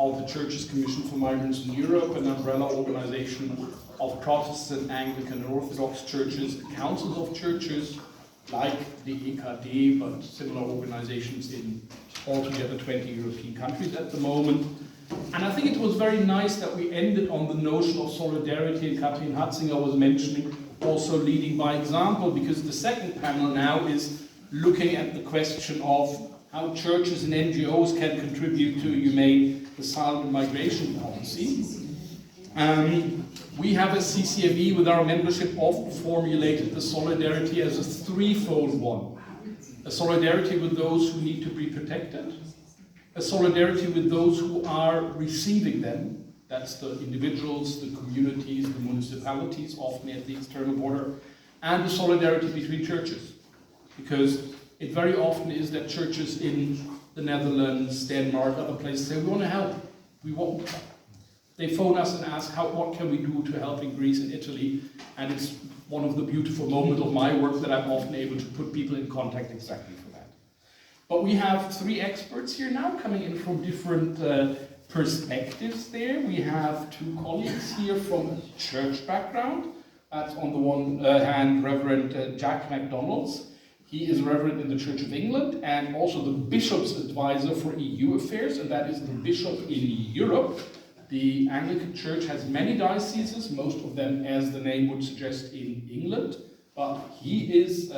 of the Church's Commission for Migrants in Europe, an umbrella organization of Protestant, Anglican and Orthodox churches, councils of churches, like the EKD, but similar organizations in altogether 20 European countries at the moment. And I think it was very nice that we ended on the notion of solidarity, and Katrin Hatzinger was mentioning also leading by example, because the second panel now is looking at the question of how churches and NGOs can contribute to humane asylum and migration policy. We have a CCME with our membership often formulated the solidarity as a threefold one. A solidarity with those who need to be protected, a solidarity with those who are receiving them, that's the individuals, the communities, the municipalities, often at the external border, and the solidarity between churches. Because it very often is that churches in the Netherlands, Denmark, other places say, we want to help, we want. They phone us and ask, what can we do to help in Greece and Italy? And it's one of the beautiful moments of my work that I'm often able to put people in contact exactly for that. But we have three experts here now coming in from different perspectives there. We have two colleagues here from a church background. That's on the one hand Reverend Jack McDonald. He is Reverend in the Church of England and also the Bishop's Advisor for EU Affairs, and that is the Bishop in Europe. The Anglican Church has many dioceses, most of them, as the name would suggest, in England, but he is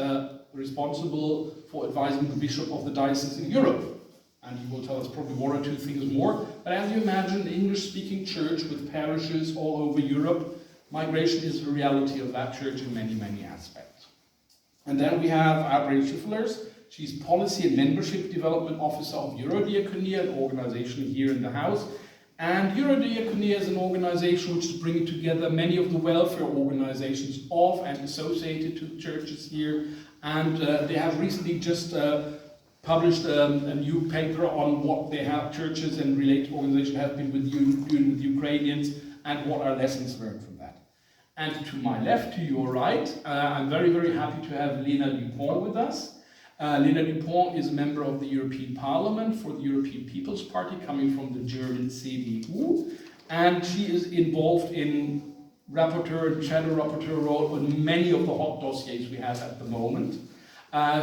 responsible for advising the Bishop of the Diocese in Europe. And he will tell us probably one or two things more. But as you imagine, an English-speaking church with parishes all over Europe, migration is the reality of that church in many, many aspects. And then we have Abre Schifflers. She's Policy and Membership Development Officer of Eurodiaconia, an organization here in the house. And Eurodiaconia is an organization which is bringing together many of the welfare organizations of and associated to churches here. And they have recently just published a new paper on what they have, churches and related organizations have been doing with Ukrainians and what are lessons learned from that. And to my left, to your right, I'm very, very happy to have Lena Düpont with us. Lena Düpont is a member of the European Parliament for the European People's Party, coming from the German CDU, and she is involved in rapporteur and shadow rapporteur role on many of the hot dossiers we have at the moment.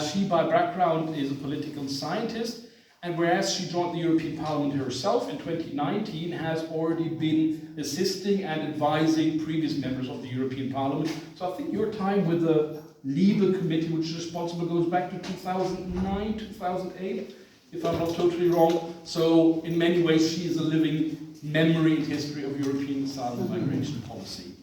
She, by background, is a political scientist, and whereas she joined the European Parliament herself in 2019, has already been assisting and advising previous members of the European Parliament. So I think your time with the LIBE committee, which is responsible, goes back to 2009, 2008, if I'm not totally wrong. So in many ways, she is a living memory and history of European asylum and migration policy.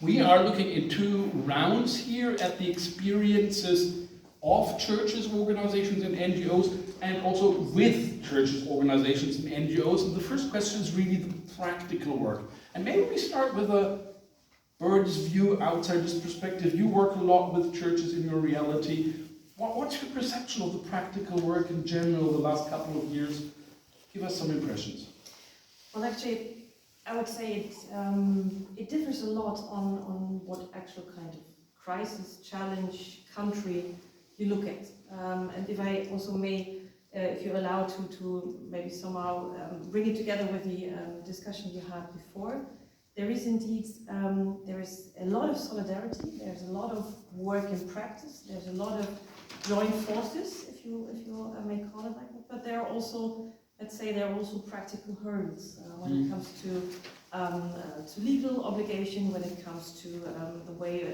We are looking in two rounds here at the experiences of churches, organizations, and NGOs, and also with churches, organizations, and NGOs. And the first question is really the practical work. And maybe we start with a bird's view, outsider's perspective. You work a lot with churches in your reality. What's your perception of the practical work in general the last couple of years? Give us some impressions. Well, actually, I would say it differs a lot on what actual kind of crisis, challenge, country you look at. And if I also may, if you allow to maybe somehow bring it together with the discussion you had before, there is indeed, there is a lot of solidarity, there's a lot of work in practice, there's a lot of joint forces, if you may call it like that, but there are also, let's say, there are also practical hurdles when it comes to legal obligation, when it comes to the way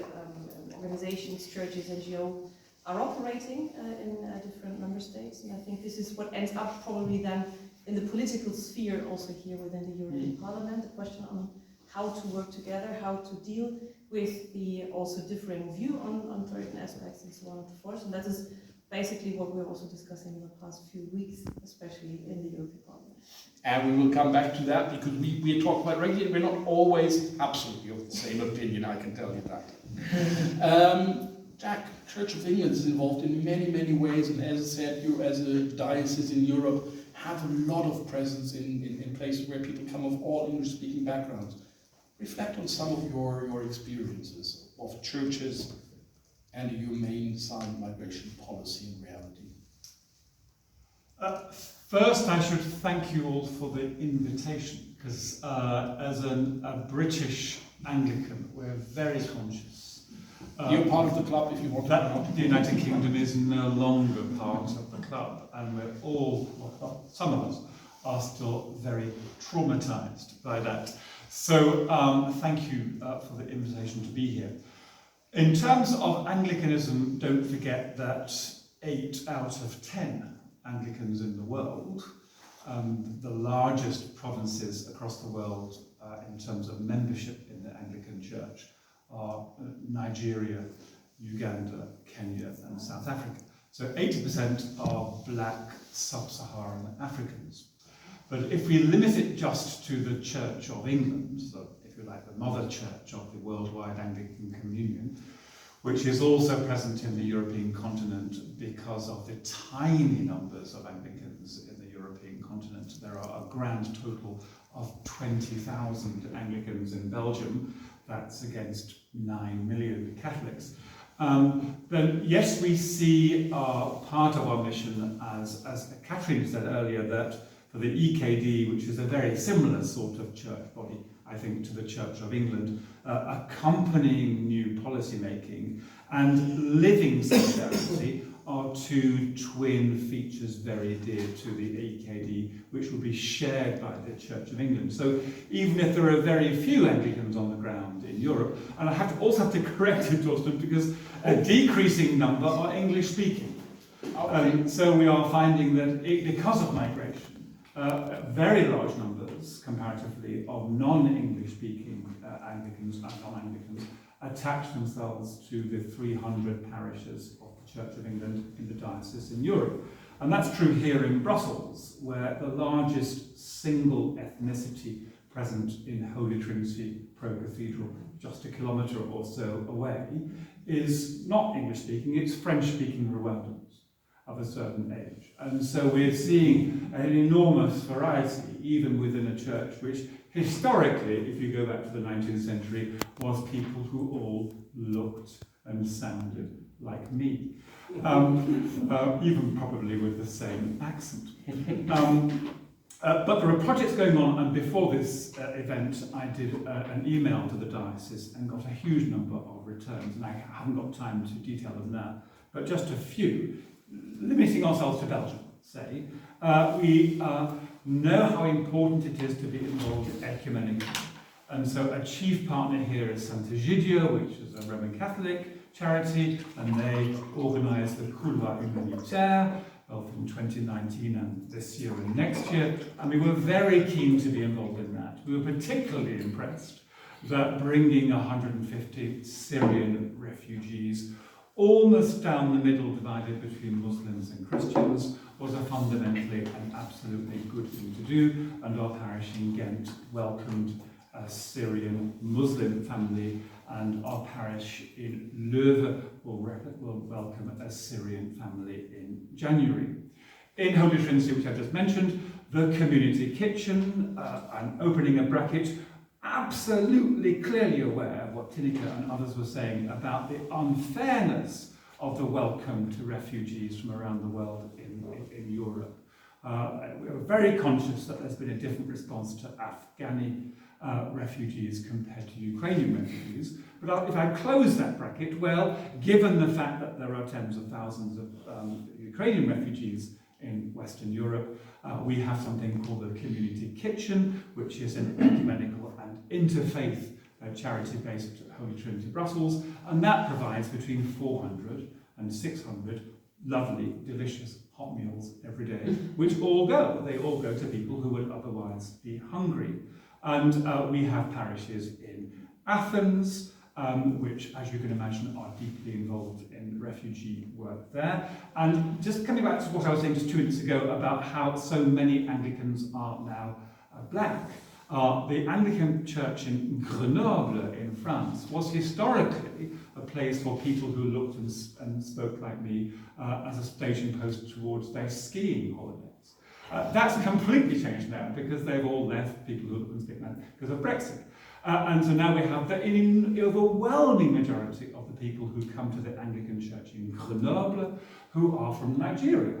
organizations, churches, NGOs are operating in different member states, and I think this is what ends up probably then in the political sphere also here within the European Parliament, the question on how to work together, how to deal with the also differing view on certain aspects and so on and so forth. And that is basically what we're also discussing in the past few weeks, especially in the European Parliament. And we will come back to that because we talk quite regularly. We're not always absolutely of the same opinion, I can tell you that. Jack, Church of England is involved in many, many ways, and as I said, you as a diocese in Europe have a lot of presence in places where people come of all English-speaking backgrounds. Reflect on some of your experiences of churches and a humane asylum migration policy in reality. First, I should thank you all for the invitation, because as a British Anglican, we're very conscious. You're part of the club if you want to that the United Kingdom is no longer part of the club, and we're all, well, some of us, are still very traumatized by that. So thank you for the invitation to be here. In terms of Anglicanism, don't forget that 8 out of 10 Anglicans in the world, the largest provinces across the world in terms of membership in the Anglican Church are Nigeria, Uganda, Kenya and South Africa. So 80% are black sub-Saharan Africans. But if we limit it just to the Church of England, so if you like the mother church of the worldwide Anglican Communion, which is also present in the European continent because of the tiny numbers of Anglicans in the European continent. There are a grand total of 20,000 Anglicans in Belgium. That's against 9 million Catholics. Then yes, we see part of our mission as Katrin said earlier, that for the EKD, which is a very similar sort of church body, I think, to the Church of England, accompanying new policy making and living solidarity are two twin features very dear to the EKD, which will be shared by the Church of England. So even if there are very few Anglicans on the ground in Europe, and I also have to correct you, Torsten, because a decreasing number are English speaking. So we are finding that because of migration, very large numbers, comparatively, of non-English speaking Anglicans and non-Anglicans attach themselves to the 300 parishes of the Church of England in the Diocese in Europe. And that's true here in Brussels, where the largest single ethnicity present in Holy Trinity Pro Cathedral, just a kilometre or so away, is not English speaking, it's French speaking Rwandans of a certain age. And so we're seeing an enormous variety, even within a church which historically, if you go back to the 19th century, was people who all looked and sounded like me, even probably with the same accent. But there are projects going on, and before this event I did an email to the diocese and got a huge number of returns, and I haven't got time to detail them now, but just a few. Limiting ourselves to Belgium, say, we know how important it is to be involved ecumenically. And so a chief partner here is Sant'Egidio, which is a Roman Catholic charity, and they organise the Couloir Humanitaire, both in 2019 and this year and next year. And we were very keen to be involved in that. We were particularly impressed that bringing 150 Syrian refugees almost down the middle, divided between Muslims and Christians, was a fundamentally and absolutely good thing to do, and our parish in Ghent welcomed a Syrian Muslim family, and our parish in Leuven will welcome a Syrian family in January. In Holy Trinity, which I just mentioned, the community kitchen, I'm opening a bracket, absolutely clearly aware of what Tineke and others were saying about the unfairness of the welcome to refugees from around the world in Europe. We are very conscious that there's been a different response to Afghani refugees compared to Ukrainian refugees. But if I close that bracket, well, given the fact that there are tens of thousands of Ukrainian refugees in Western Europe, we have something called the Community Kitchen, which is an ecumenical and interfaith charity based at Holy Trinity Brussels, and that provides between 400 and 600 lovely, delicious hot meals every day, which they all go to people who would otherwise be hungry. And we have parishes in Athens, which, as you can imagine, are deeply involved in refugee work there. And just coming back to what I was saying just 2 minutes ago about how so many Anglicans are now black. The Anglican church in Grenoble in France was historically a place for people who looked and spoke like me as a staging post towards their skiing holidays. That's completely changed now because they've all left, people who look and speak like because of Brexit. And so now we have the overwhelming majority of the people who come to the Anglican church in Grenoble who are from Nigeria.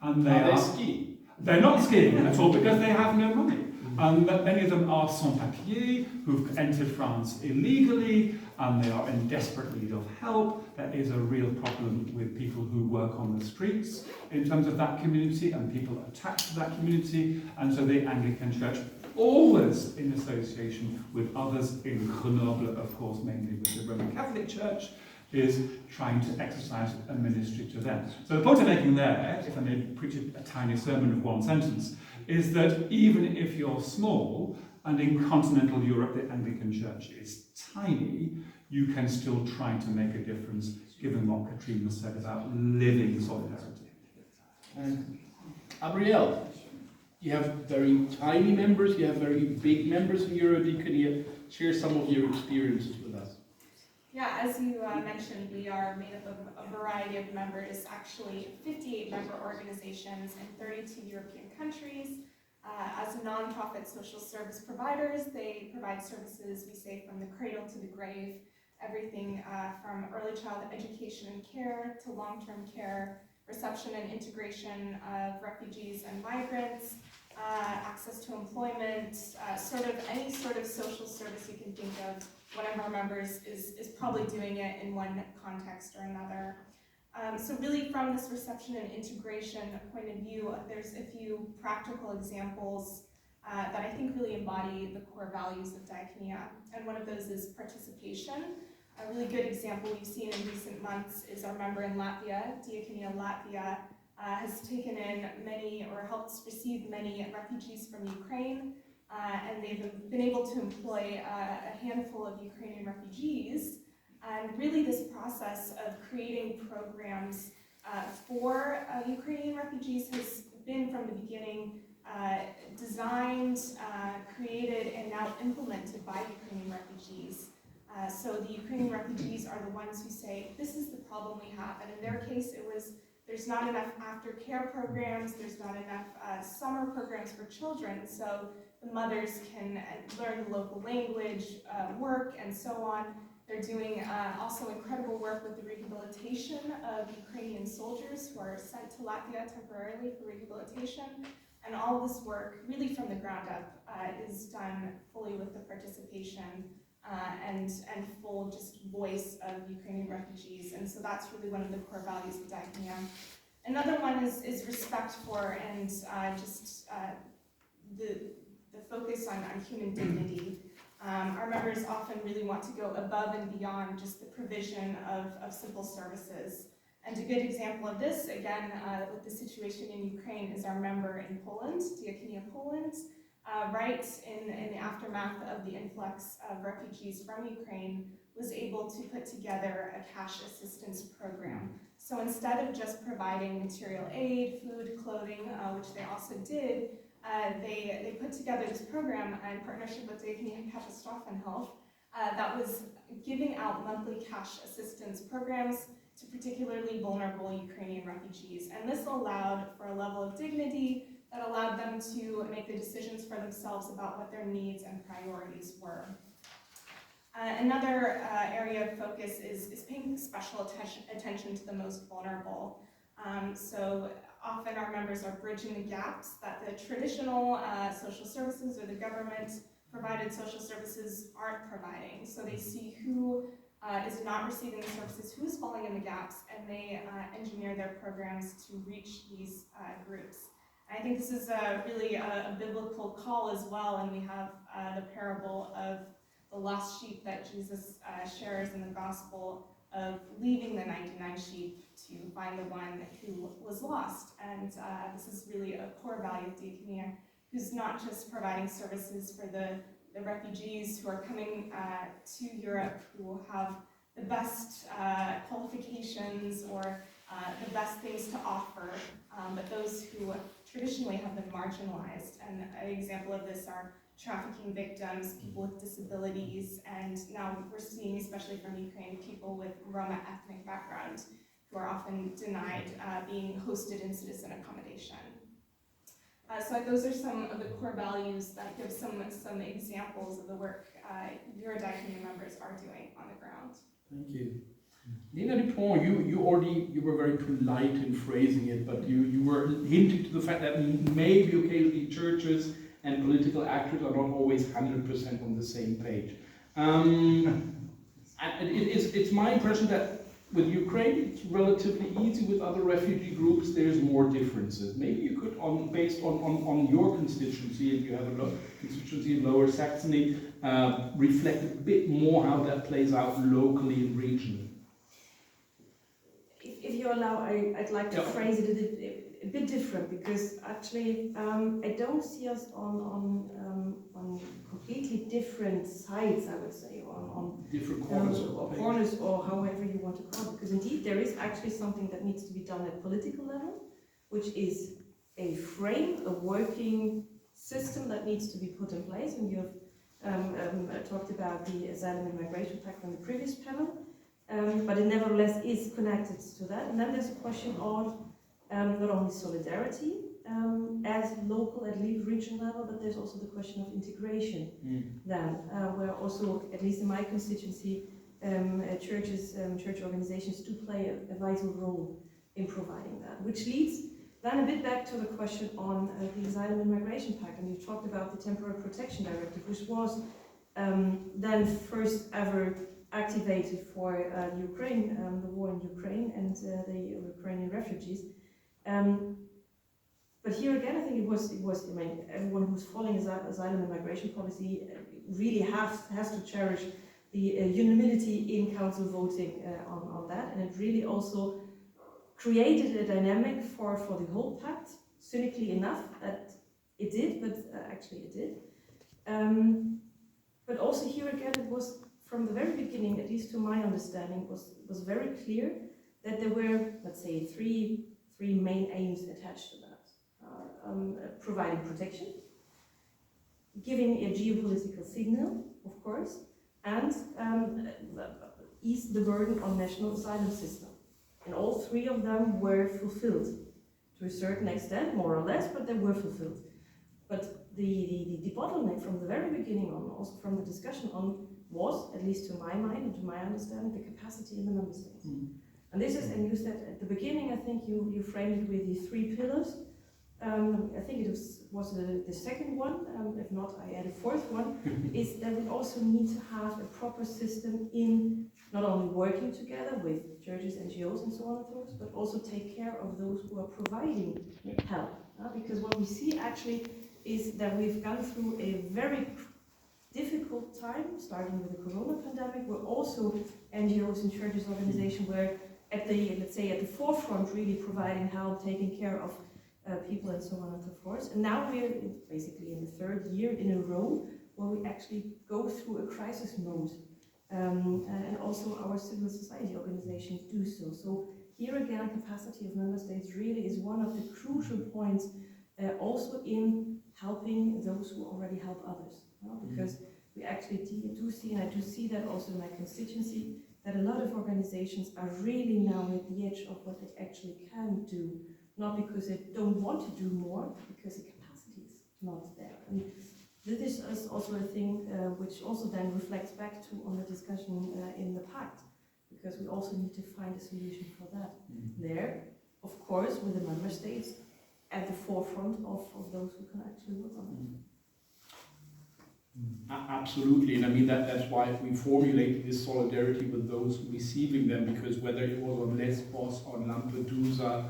And they ski. They're not skiing at all because they have no money. And many of them are sans-papiers, who've entered France illegally, and they are in desperate need of help. There is a real problem with people who work on the streets in terms of that community, and people attached to that community. And so the Anglican Church, always in association with others in Grenoble, of course, mainly with the Roman Catholic Church, is trying to exercise a ministry to them. So the point I'm making there, if I may preach a tiny sermon of one sentence, is that even if you're small, and in continental Europe the Anglican Church is tiny, you can still try to make a difference, given what Katrin has said about living solidarity. And Gabrielle, you have very tiny members, you have very big members in Eurodiaconia. Share some of your experiences with us. Yeah, as you mentioned, we are made up of a variety of members, actually 58 member organizations in 32 European countries. As non-profit social service providers, they provide services, we say, from the cradle to the grave, everything from early child education and care to long-term care, reception and integration of refugees and migrants, access to employment, sort of any sort of social service you can think of. One of our members is probably doing it in one context or another. So really from this reception and integration point of view, there's a few practical examples that I think really embody the core values of diaconia. And one of those is participation. A really good example we've seen in recent months is our member in Latvia, Diaconia Latvia, has taken in many or helped receive many refugees from Ukraine. And they've been able to employ a handful of Ukrainian refugees. And really this process of creating programs for Ukrainian refugees has been from the beginning designed, created, and now implemented by Ukrainian refugees. So the Ukrainian refugees are the ones who say, this is the problem we have. And in their case, it was there's not enough aftercare programs, there's not enough summer programs for children. So the mothers can learn the local language, work, and so on. They're doing also incredible work with the rehabilitation of Ukrainian soldiers who are sent to Latvia temporarily for rehabilitation. And all of this work, really from the ground up, is done fully with the participation and full just voice of Ukrainian refugees. And so that's really one of the core values of diaconia. Another one is respect for and the focus on human dignity. Our members often really want to go above and beyond just the provision of simple services. And a good example of this, again, with the situation in Ukraine, is our member in Poland, Diaconia Poland. Right in the aftermath of the influx of refugees from Ukraine, was able to put together a cash assistance program. So instead of just providing material aid, food, clothing, which they also did, they put together this program in partnership with Diaconia Katastrophenhilfe that was giving out monthly cash assistance programs to particularly vulnerable Ukrainian refugees. And this allowed for a level of dignity that allowed them to make the decisions for themselves about what their needs and priorities were. Another area of focus is paying special attention to the most vulnerable. So often our members are bridging the gaps that the traditional social services or the government provided social services aren't providing. So they see who is not receiving the services, who is falling in the gaps, and they engineer their programs to reach these groups. And I think this is really a biblical call as well, and we have the parable of the lost sheep that Jesus shares in the gospel of leaving the 99 sheep to find the one who was lost. And this is really a core value of diaconia, who's not just providing services for the refugees who are coming to Europe, who have the best qualifications or the best things to offer, but those who traditionally have been marginalized. And an example of this are trafficking victims, people with disabilities, and now we're seeing, especially from Ukraine, people with Roma ethnic background who are often denied being hosted in citizen accommodation. So those are some of the core values that give some examples of the work your diaconia members are doing on the ground. Thank you. Lena Düpont, you were very polite in phrasing it, but you were hinting to the fact that maybe occasionally churches and political actors are not always 100% on the same page. It's my impression that with Ukraine it's relatively easy. With other refugee groups there's more differences. Maybe you could, based on your constituency, if you have a constituency in Lower Saxony, reflect a bit more how that plays out locally and regionally. If you allow, I'd like to phrase it a bit different, because actually I don't see us on completely different sides, I would say, on different corners or corners, or however you want to call it, because indeed there is actually something that needs to be done at political level, which is a frame, a working system that needs to be put in place, and you have talked about the Asylum and Migration Pact on the previous panel. But it nevertheless is connected to that. And then there's a question of not only solidarity at local, at region level, but there's also the question of integration. Then, where also, at least in my constituency, churches, church organizations do play a vital role in providing that. Which leads then a bit back to the question on the Asylum and Migration Pact. And you talked about the Temporary Protection Directive, which was then first ever activated for Ukraine, the war in Ukraine and the Ukrainian refugees. But here again, I think it was. I mean, everyone who's following asylum and migration policy really has to cherish the unanimity in council voting on that, and it really also created a dynamic for the whole pact. Cynically enough, that it did, but actually it did. But also here again, it was, from the very beginning, at least to my understanding, was very clear that there were, let's say, three main aims attached to that. Providing protection, giving a geopolitical signal, of course, and ease the burden on national asylum system. And all three of them were fulfilled to a certain extent, more or less, but they were fulfilled. But the bottleneck from the very beginning on, also from the discussion on, was, at least to my mind and to my understanding, the capacity in the member states. And this is, and you said at the beginning, I think you framed it with the 3 pillars. I think it was the second one, if not I add a fourth one, is that we also need to have a proper system in not only working together with churches, NGOs and so on and so forth, but also take care of those who are providing help. Because what we see actually is that we've gone through a very difficult time, starting with the corona pandemic, where also NGOs and churches organizations were at the, let's say, at the forefront, really providing help, taking care of people and so on and so forth. And now we're basically in the 3rd year in a row where we actually go through a crisis mode. And also our civil society organizations do so. So here again, capacity of member states really is one of the crucial points, also in helping those who already help others. Because we actually do see, and I do see that also in my constituency, that a lot of organizations are really now at the edge of what they actually can do. Not because they don't want to do more, because the capacity is not there. And this is also a thing which also then reflects back to on the discussion in the pact, because we also need to find a solution for that. There, of course, with the member states at the forefront of those who can actually work on it. Absolutely, and I mean that's why we formulate this solidarity with those receiving them, because whether it was on Lesbos, on Lampedusa,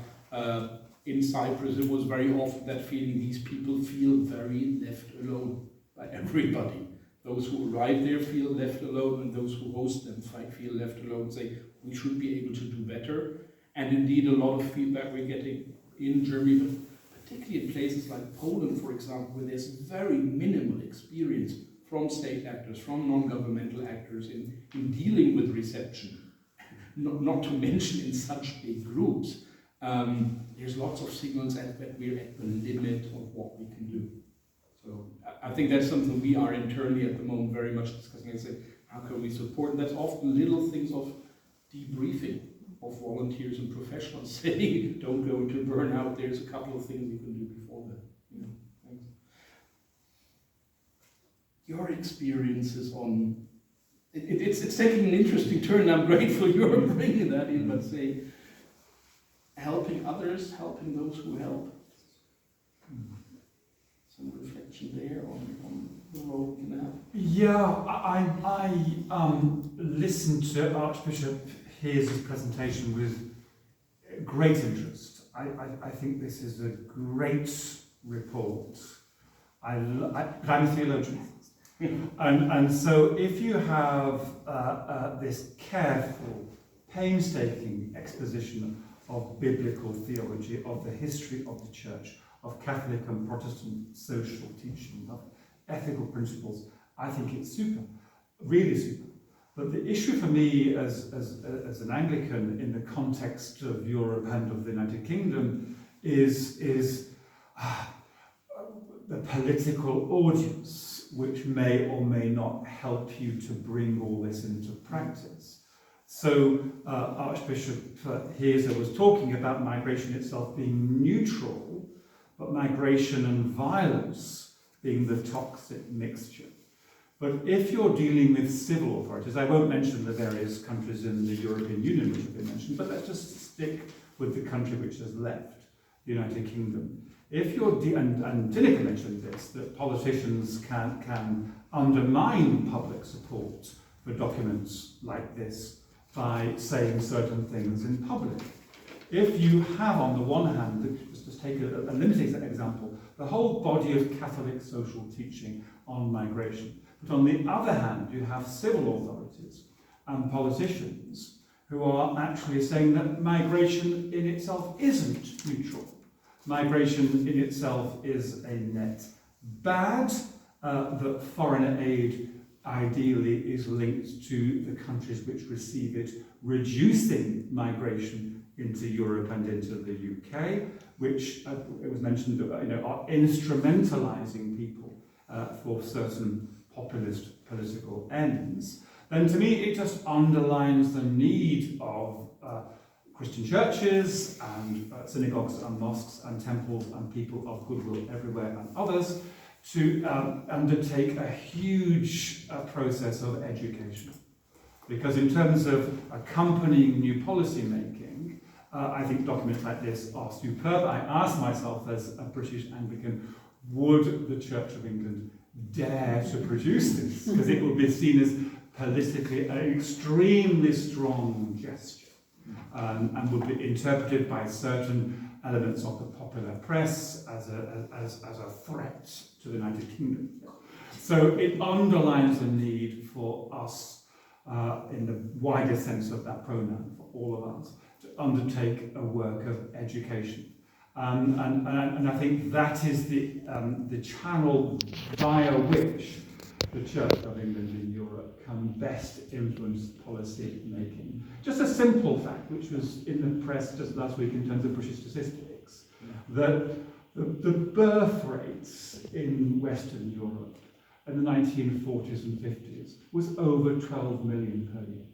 in Cyprus, it was very often that feeling these people feel very left alone by everybody. Those who arrive there feel left alone, and those who host them feel left alone, say we should be able to do better. And indeed, a lot of feedback we're getting in Germany, but particularly in places like Poland, for example, where there's very minimal experience from state actors, from non-governmental actors in dealing with reception, not to mention in such big groups. There's lots of signals that we're at the limit of what we can do. So I think that's something we are internally at the moment very much discussing. I say, how can we support? And that's often little things of debriefing of volunteers and professionals saying, don't go into burnout, there's a couple of things you can do before that. Thanks. Your experiences on it's taking an interesting turn. I'm grateful you're bringing that in, but say, helping others, helping those who help. Some reflection there on the role we can have. Yeah, I listened to Archbishop Heers' presentation with great interest. I think this is a great report. I'm a theologian. And so if you have this careful, painstaking exposition of biblical theology, of the history of the Church, of Catholic and Protestant social teaching, of ethical principles, I think it's super, really super. But the issue for me as an Anglican in the context of Europe and of the United Kingdom is the political audience, which may or may not help you to bring all this into practice. So Archbishop Heers was talking about migration itself being neutral, but migration and violence being the toxic mixture. But if you're dealing with civil authorities, I won't mention the various countries in the European Union which have been mentioned, but let's just stick with the country which has left, the United Kingdom. If you're, and Dinica mentioned this, that politicians can undermine public support for documents like this by saying certain things in public. If you have, on the one hand, just take a limited example, the whole body of Catholic social teaching on migration, but on the other hand, you have civil authorities and politicians who are actually saying that migration in itself isn't neutral. Migration in itself is a net bad, that foreign aid ideally is linked to the countries which receive it, reducing migration into Europe and into the UK, which, it was mentioned, are instrumentalizing people for certain populist political ends. Then to me it just underlines the need of Christian churches and synagogues and mosques and temples and people of goodwill everywhere and others to undertake a huge process of education. Because in terms of accompanying new policy making, I think documents like this are superb. I ask myself as a British Anglican, would the Church of England dare to produce this? Because it would be seen as politically an extremely strong gesture. And would be interpreted by certain elements of the popular press as a threat to the United Kingdom. So it underlines the need for us, in the wider sense of that pronoun, for all of us, to undertake a work of education. And I think that is the channel via which the Church of England in Europe can best influence policy making. Just a simple fact, which was in the press just last week in terms of British statistics, that the birth rates in Western Europe in the 1940s and 50s was over 12 million per year.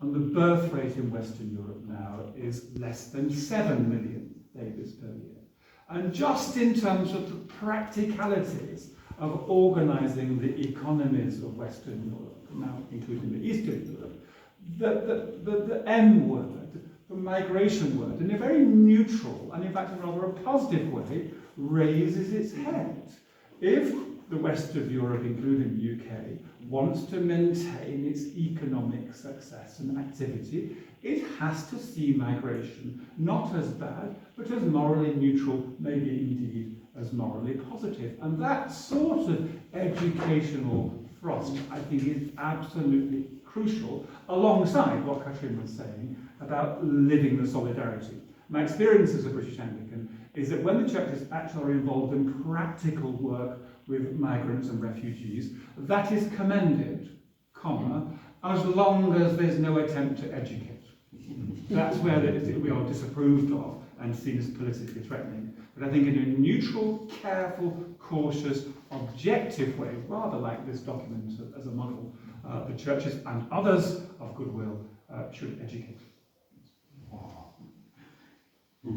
And the birth rate in Western Europe now is less than 7 million babies per year. And just in terms of the practicalities of organising the economies of Western Europe, now including the Eastern Europe, the M word, the migration word, in a very neutral and in fact in a rather a positive way, raises its head. If the West of Europe, including the UK, wants to maintain its economic success and activity, it has to see migration not as bad, but as morally neutral, maybe indeed as morally positive. And that sort of educational thrust, I think, is absolutely crucial, alongside what Katrin was saying about living the solidarity. My experience as a British Anglican is that when the church is actually involved in practical work with migrants and refugees, that is commended, as long as there's no attempt to educate. That's where we are disapproved of and seen as politically threatening. But I think in a neutral, careful, cautious, objective way, rather like this document as a model, the churches and others of goodwill should educate.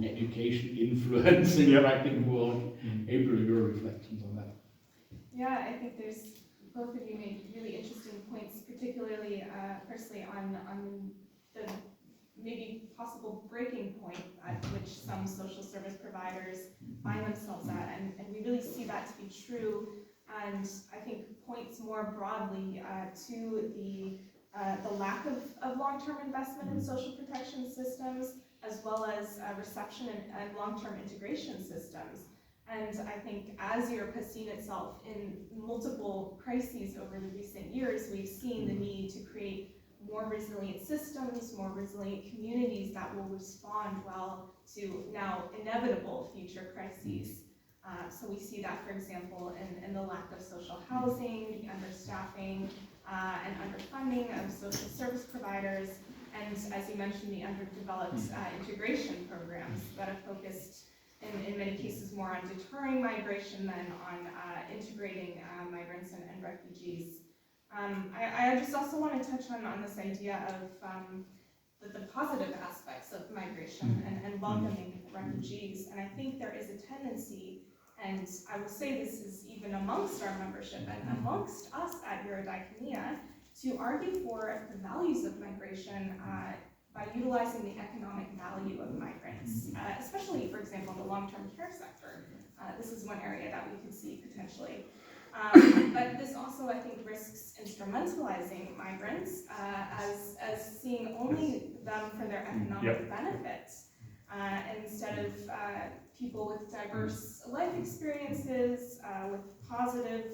Education influencing the practical world. April, your reflections on that? Yeah, I think there's both of you made really interesting points, particularly firstly on the maybe possible breaking point at which some social service providers find themselves at, and we really see that to be true, and I think points more broadly to the lack of long-term investment in social protection systems, as well as reception and long-term integration systems. And I think as Europe has seen itself in multiple crises over the recent years, we've seen the need to create more resilient systems, more resilient communities that will respond well to now inevitable future crises. So we see that, for example, in the lack of social housing, the understaffing and underfunding of social service providers, and as you mentioned, the underdeveloped integration programs that are focused in many cases more on deterring migration than on integrating migrants and refugees. I just also want to touch on this idea of the positive aspects of migration and welcoming refugees, and I think there is a tendency, and I will say this is even amongst our membership and amongst us at Eurodiaconia, to argue for the values of migration by utilizing the economic value of migrants, especially, for example, in the long-term care sector. This is one area that we could see potentially. But this also, I think, risks instrumentalizing migrants as seeing only them for their economic benefits, instead of people with diverse life experiences, with positive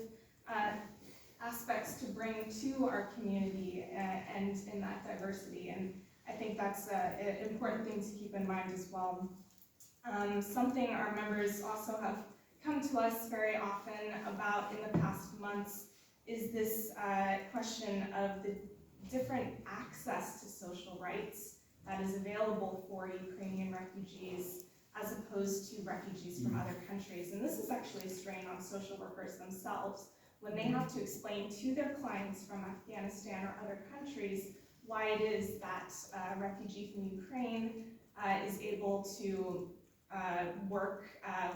aspects to bring to our community and in that diversity. And I think that's an important thing to keep in mind as well. Something our members also have come to us very often about in the past months is this question of the different access to social rights that is available for Ukrainian refugees as opposed to refugees from other countries. And this is actually a strain on social workers themselves when they have to explain to their clients from Afghanistan or other countries why it is that a refugee from Ukraine is able to work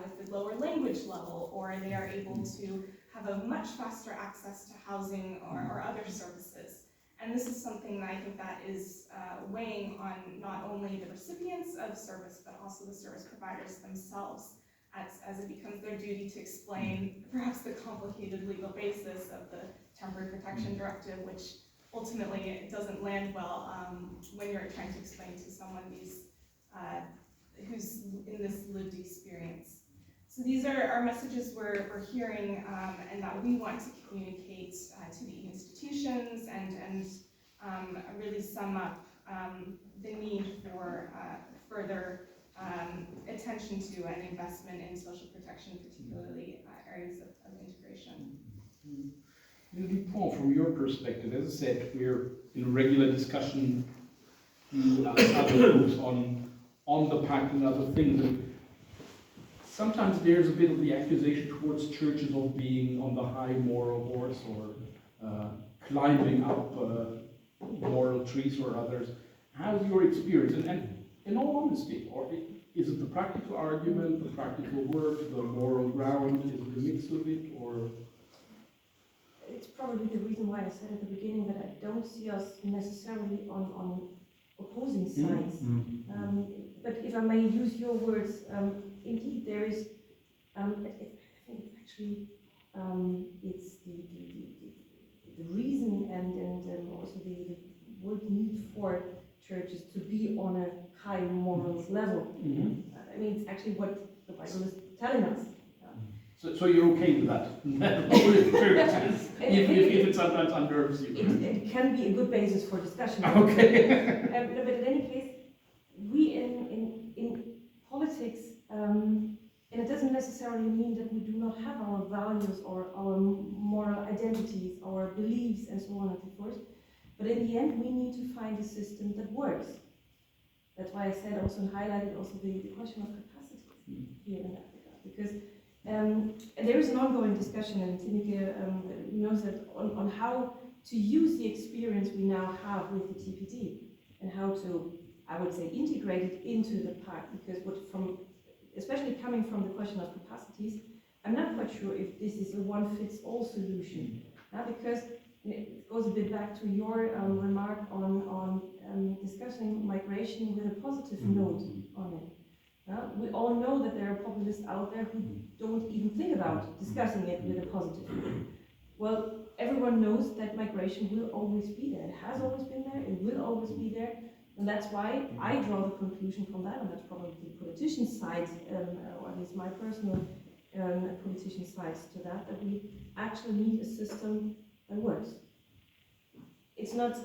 with the lower language level, or they are able to have a much faster access to housing or other services. And this is something that I think that is weighing on not only the recipients of service, but also the service providers themselves, as it becomes their duty to explain perhaps the complicated legal basis of the Temporary Protection Directive, which ultimately it doesn't land well when you're trying to explain to someone who's in this lived experience. So these are messages we're hearing and that we want to communicate to the institutions and really sum up the need for further attention to and investment in social protection, particularly areas of integration. Düpont, from your perspective, as I said, we're in regular discussion with other groups on the pact and other things. And sometimes there's a bit of the accusation towards churches of being on the high moral horse or climbing up moral trees or others. How's your experience? And in all honesty, or is it the practical argument, the practical work, the moral ground, is it a mix of it, or? It's probably the reason why I said at the beginning that I don't see us necessarily on opposing sides. But if I may use your words, indeed there is, I think it's actually, it's the reason and also the world need for churches to be on a high morals level. I mean, it's actually what the Bible is telling us. So you're okay with that? if it sometimes unnerves you. It can be a good basis for discussion. Okay. But in any case, we in politics, and it doesn't necessarily mean that we do not have our values or our moral identities, our beliefs, and so on and so forth. But in the end, we need to find a system that works. That's why I said also and highlighted also the question of capacity here in Africa, because there is an ongoing discussion, and Tineke knows that on how to use the experience we now have with the TPD and how to, I would say, integrate it into the pact. Because especially coming from the question of capacities, I'm not quite sure if this is a one-fits-all solution. Because it goes a bit back to your remark on discussing migration with a positive note on it. We all know that there are populists out there who don't even think about discussing it with a positive note. Well, everyone knows that migration will always be there. It has always been there, it will always be there. And that's why I draw the conclusion from that, and that's probably the politician's side, or at least my personal politician sides to that, that we actually need a system that works. It's not,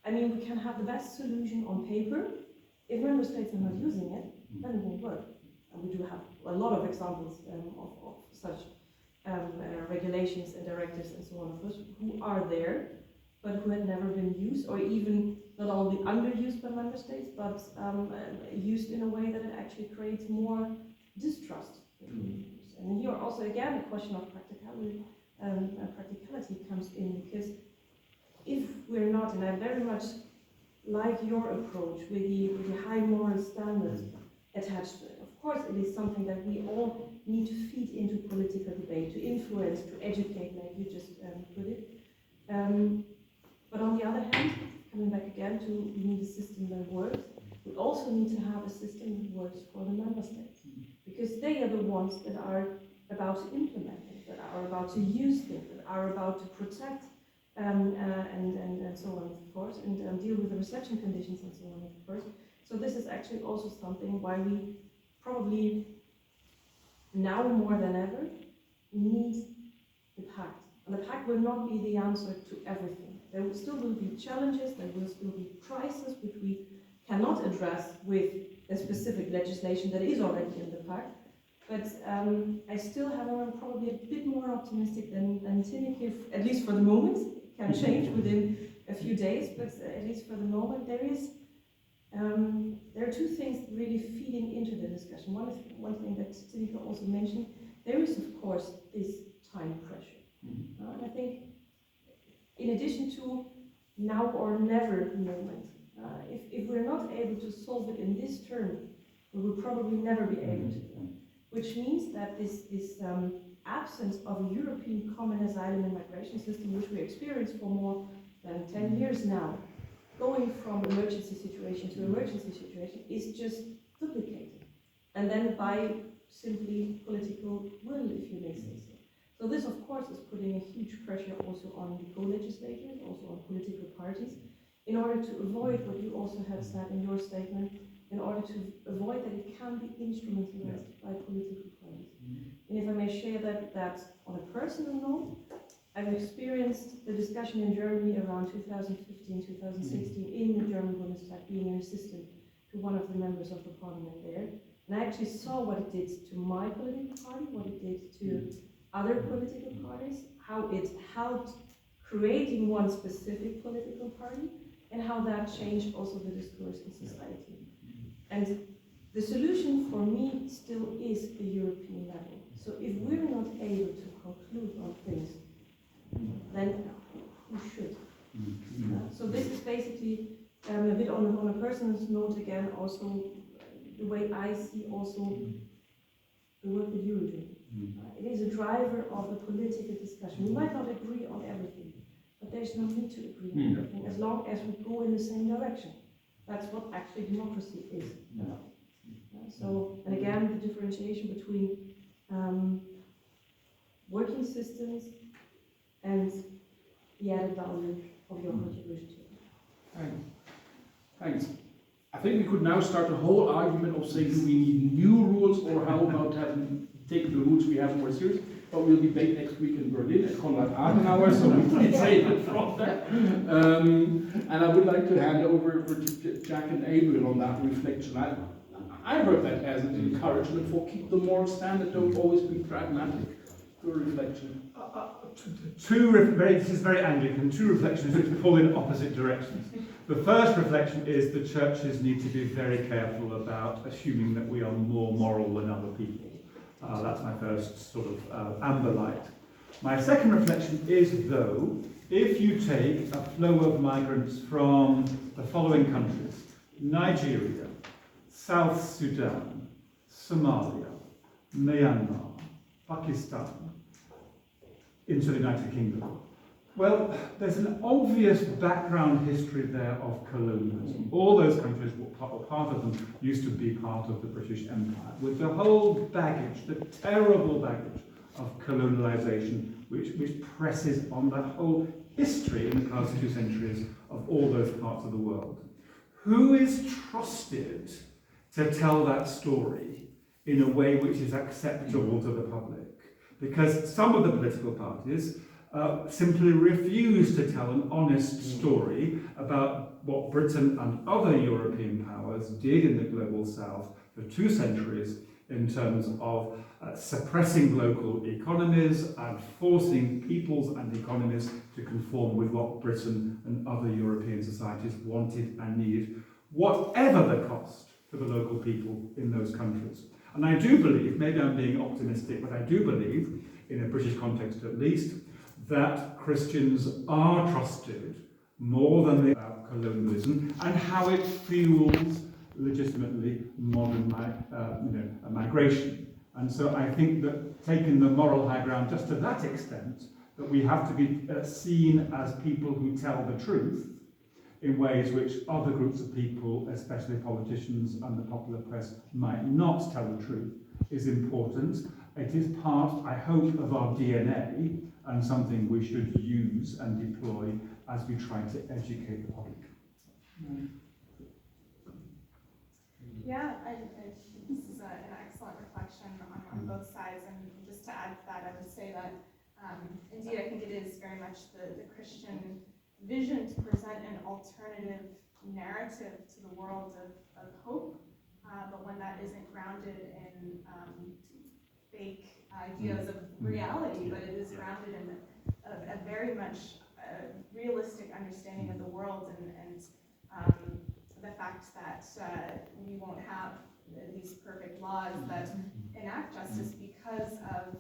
I mean, we can have the best solution on paper. If member states are not using it, then it won't work. And we do have a lot of examples of such regulations and directives and so on, of course, who are there, but who had never been used, or even not only underused by member states, but used in a way that it actually creates more distrust between members. And here also, again, the question of practicality comes in, because if we're not, and I very much like your approach with the high moral standards attached to it. Of course, it is something that we all need to feed into political debate, to influence, to educate, like you just put it. But on the other hand, coming back again to we need a system that works, we also need to have a system that works for the member states, because they are the ones that are about to implement things, that are about to use things, that are about to protect and so on and so forth, and deal with the reception conditions and so on and so forth. So this is actually also something why we probably now more than ever need the pact. And the pact will not be the answer to everything. There will still be challenges, there will still be crises which we cannot address with a specific legislation that is already in the pact. But I still have, I'm probably a bit more optimistic than Tineke, at least for the moment. It can change within a few days, but at least for the moment there are two things really feeding into the discussion. One thing that Tineke also mentioned, there is of course this time pressure. And I think in addition to now or never moment, if we're not able to solve it in this term, we will probably never be able to. Which means that this absence of a European common asylum and migration system, which we experience for more than 10 years now, going from emergency situation to emergency situation, is just duplicated. And then by simply political will, if you may say so. So this, of course, is putting a huge pressure also on the co-legislators, also on political parties, in order to avoid what you also have said in your statement, in order to avoid that it can be instrumentalized by political parties. And if I may share that on a personal note, I've experienced the discussion in Germany around 2015, 2016 in the German Bundestag, being an assistant to one of the members of the parliament there. And I actually saw what it did to my political party, what it did to other political parties, how it helped creating one specific political party, and how that changed also the discourse in society. And the solution for me still is the European level. So if we're not able to conclude on things, then who should? So this is basically a bit on a personal note again, also the way I see also the work that you're doing. It is a driver of the political discussion. We might not agree on everything, but there's no need to agree on everything as long as we go in the same direction. That's what actually democracy is. So, and again, the differentiation between working systems and the added value of your contribution to it. Thanks. I think we could now start a whole argument of saying, do we need new rules, or how about take the rules we have more serious? But we'll debate next week in Berlin at Konrad Adenauer, so we can say it from there. And I would like to hand over to Jack and Adrian on that reflection. I heard that as an encouragement for keep the moral standard, don't always be pragmatic. Your reflection. This is very Anglican, two reflections which pull in opposite directions. The first reflection is the churches need to be very careful about assuming that we are more moral than other people. That's my first sort of amber light. My second reflection is, though, if you take a flow of migrants from the following countries: Nigeria, South Sudan, Somalia, Myanmar, Pakistan, into the United Kingdom, Well, there's an obvious background history there of colonialism. All those countries, or part of them, used to be part of the British Empire, with the whole baggage, the terrible baggage of colonialization, which presses on the whole history in the past 2 centuries of all those parts of the world. Who is trusted to tell that story in a way which is acceptable to the public? Because some of the political parties simply refuse to tell an honest story about what Britain and other European powers did in the global south for 2 centuries in terms of suppressing local economies and forcing peoples and economies to conform with what Britain and other European societies wanted and needed, whatever the cost for the local people in those countries. And I do believe, maybe I'm being optimistic, but I do believe, in a British context at least, that Christians are trusted more than they are colonialism and how it fuels legitimately modern migration. And so I think that taking the moral high ground just to that extent, that we have to be seen as people who tell the truth in ways which other groups of people, especially politicians and the popular press, might not tell the truth, is important. It is part, I hope, of our DNA and something we should use and deploy as we try to educate the public. Yeah, I think this is an excellent reflection on both sides, and just to add to that, I would say that indeed I think it is very much the Christian vision to present an alternative narrative to the world of hope, but one that isn't grounded in fake ideas of reality, but it is grounded in a very much realistic understanding of the world and the fact that we won't have these perfect laws that enact justice because of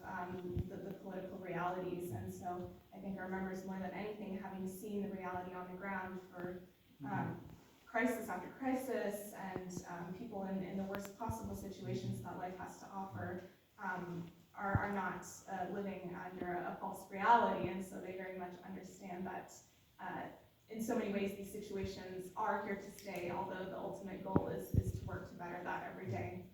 the political realities. And so I think our members, more than anything, having seen the reality on the ground for crisis after crisis and people in the worst possible situations that life has to offer, are not living under a false reality. And so they very much understand that in so many ways these situations are here to stay, although the ultimate goal is to work to better that every day.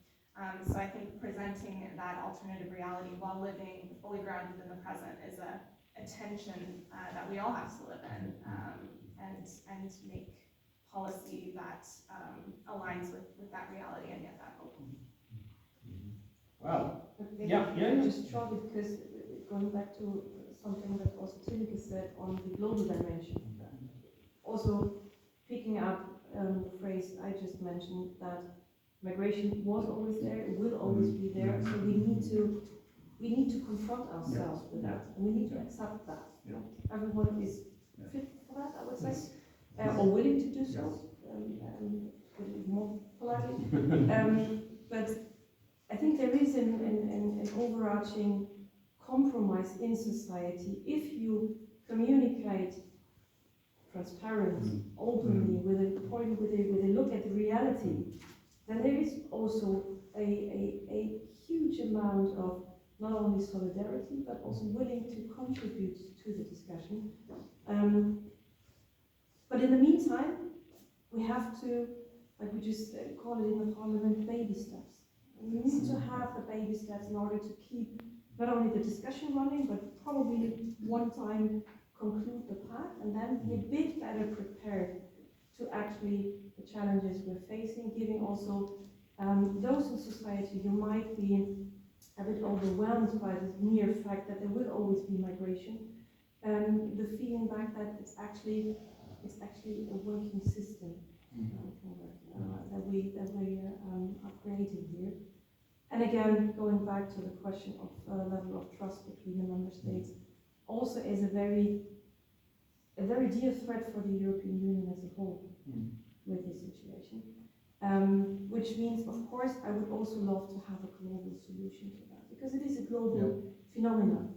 So I think presenting that alternative reality while living fully grounded in the present is a tension that we all have to live in, and make policy that aligns with that reality and yet that hope. Wow. Yeah. Just shortly, because going back to something that also Tilke said on the global dimension, also picking up the phrase I just mentioned, that migration was always there, it will always be there, so we need to confront ourselves with that, and we need to accept that. Yeah. Everyone is fit for that, I would say, or willing to do so, more politely. But I think there is an overarching compromise in society. If you communicate transparent, openly, with a look at the reality, then there is also a huge amount of not only solidarity but also willing to contribute to the discussion. But in the meantime, we have to, like we just call it in the parliament, baby steps. We need to have the baby steps in order to keep not only the discussion running, but probably one time conclude the path and then be a bit better prepared to actually the challenges we're facing, giving also those in society who might be a bit overwhelmed by the mere fact that there will always be migration, the feeling back that it's actually a working system that we are creating here. And again, going back to the question of level of trust between the member states, also is a very dear threat for the European Union as a whole with this situation. Which means, of course, I would also love to have a global solution to that, because it is a global phenomenon.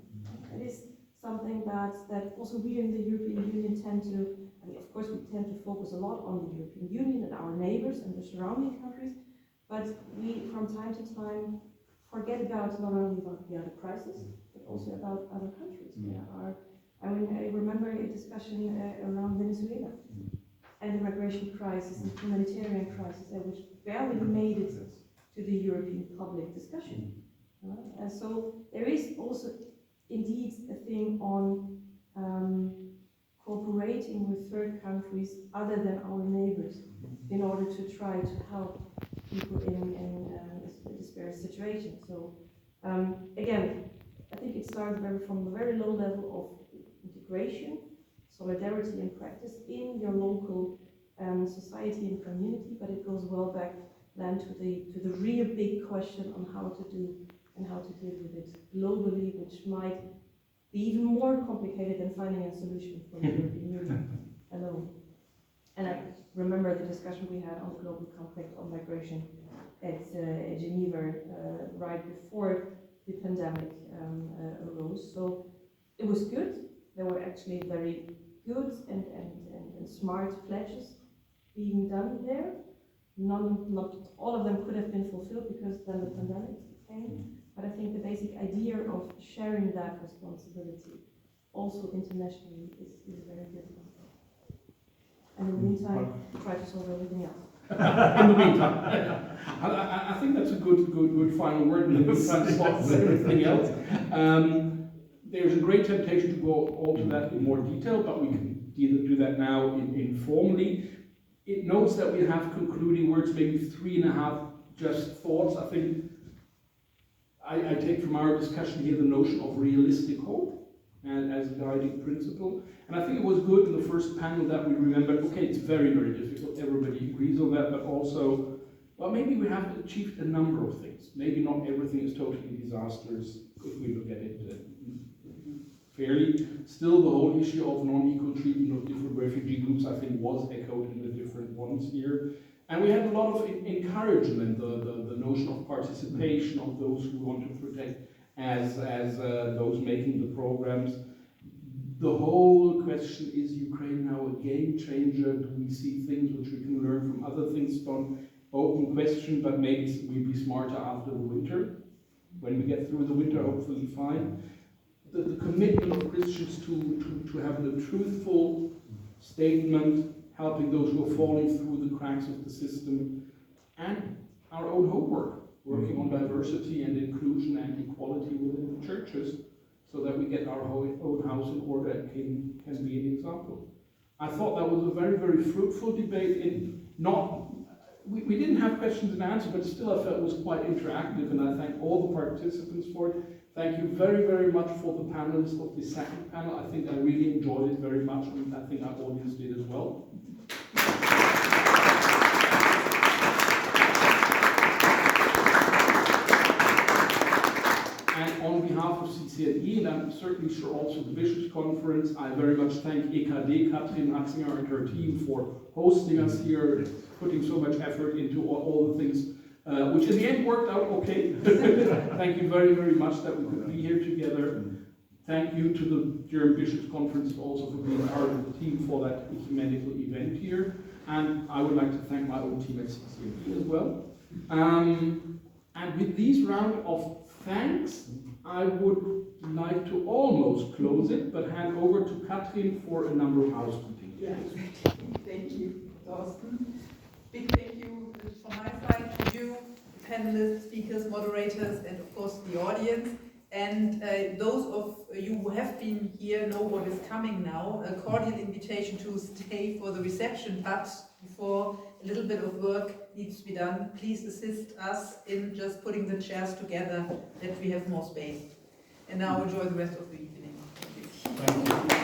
It is something that also we in the European Union tend to, I mean, of course we tend to focus a lot on the European Union and our neighbors and the surrounding countries, but we from time to time forget about not only about the other crisis, but also about other countries. I remember discussion around Venezuela and the migration crisis and humanitarian crisis there, which barely made it to the European public discussion. And so there is also indeed a thing on cooperating with third countries other than our neighbors in order to try to help people in a desperate situation. So again, I think it starts from a very low level of integration, solidarity and practice in your local society and community, but it goes well back then to the real big question on how to do and how to deal with it globally, which might be even more complicated than finding a solution for the European Union alone. And I remember the discussion we had on the global compact on migration at Geneva right before the pandemic arose. So it was good. There were actually very good and smart pledges being done there. Not all of them could have been fulfilled because then the pandemic came. But I think the basic idea of sharing that responsibility also internationally is a very good one. And in the meantime, try to solve everything else. In the meantime, I think that's a good final word, and a good time to stop with everything else. There's a great temptation to go all to that in more detail, but we can either do that now informally. It notes that we have concluding words, maybe 3.5 just thoughts. I think I take from our discussion here the notion of realistic hope and as a guiding principle. And I think it was good in the first panel that we remembered, okay, it's very, very difficult, everybody agrees on that, but also, well, maybe we have achieved a number of things. Maybe not everything is totally disastrous if we look at it fairly. Still, the whole issue of non-equal treatment of different refugee groups, I think, was echoed in the different ones here. And we had a lot of encouragement, the notion of participation of those who want to protect as those making the programs. The whole question, is Ukraine now a game changer? Do we see things which we can learn from other things done? Open question, but maybe we'll be smarter after the winter. When we get through the winter, hopefully fine. The commitment of Christians to have a truthful statement, helping those who are falling through the cracks of the system, and our own homework, working on diversity and inclusion and equality within the churches, so that we get our own house in order and can be an example. I thought that was a very, very fruitful debate. We didn't have questions and answers, but still I felt it was quite interactive, and I thank all the participants for it. Thank you very, very much for the panelists of the second panel. I think I really enjoyed it very much, and I think our audience did as well. And on behalf of CCME, and I'm certainly sure also the Bishops' Conference, I very much thank EKD, Katrin, Hatzinger, and her team for hosting us here, putting so much effort into all the things, which in the end worked out okay. Thank you very, very much that we could be here together. Thank you to the German Bishops' Conference also for being part of the team for that ecumenical event here. And I would like to thank my own team at CCME as well. And with these round of thanks, I would like to almost close it, but hand over to Katrin for a number of housekeeping. Yeah, thank you, Torsten. Big thank you from my side to you, panelists, speakers, moderators, and of course the audience. And those of you who have been here know what is coming now. A cordial invitation to stay for the reception, but before a little bit of work needs to be done, please assist us in just putting the chairs together that we have more space. And now enjoy the rest of the evening. Thank you. Thank you.